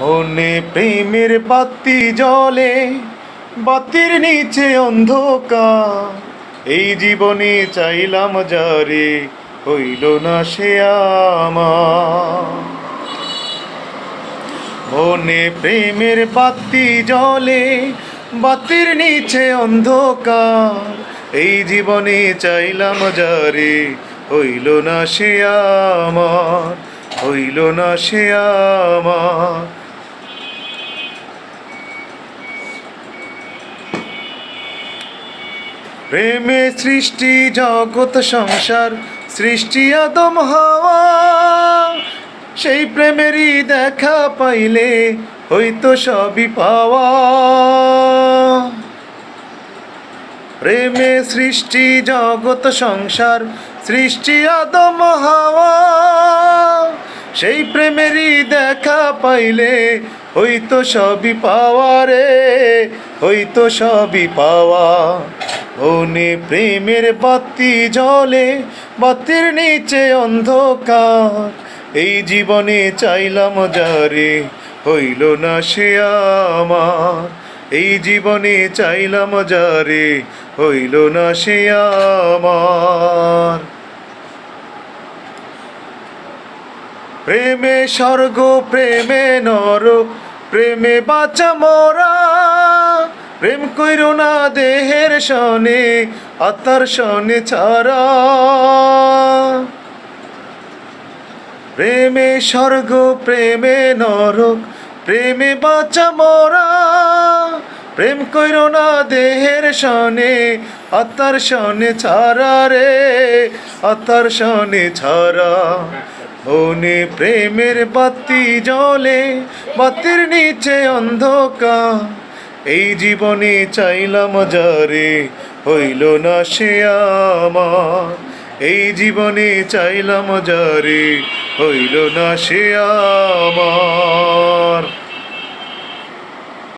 মনে প্রেমের বাতি জ্বলে, বাতির নিচে অন্ধকার। এই জীবনে চাইলাম যারে, হইল না সে আমার। মনে প্রেমের বাতি জ্বলে, বাতির নিচে অন্ধকার। এই জীবনে চাইলাম যারে, হইল না সে আমার, হইল না সে আমার। প্রেমে সৃষ্টি জগৎ সংসার, সৃষ্টি আদম হাওয়া। সেই প্রেমেরই দেখা পাইলে হইতো সবই পাওয়া। প্রেমে সৃষ্টি জগৎ সংসার, সৃষ্টি আদম হাওয়া। সেই প্রেমেরই দেখা পাইলে হইতো সবই পাওয়া রে, হইতো সবই পাওয়া। মনে প্রেমের বাতি জ্বলে, বাতির নিচে অন্ধকার। এই জীবনে চাইলাম যারে, হইল না সে আমার। এই জীবনে চাইলাম যারে, হইল না সে আমার। প্রেমে স্বর্গ, প্রেমে নরক, প্রেমে বাঁচা মরা। প্রেম কইরো না দেহের সনে, আত্মার সনে ছাড়া। প্রেমে স্বর্গ, প্রেমে নরক, প্রেমে বাঁচা মরা। প্রেম কইরো না দেহের সনে, আত্মার সনে ছাড়া রে, আত্মার সনে ছাড়া। মনে প্রেমের বাতি জ্বলে, বাতির নিচে অন্ধকার। এই জীবনে চাইলাম যারে, হইল না সে আমার। এই জীবনে চাইলাম যারে, হইল না সে আমার।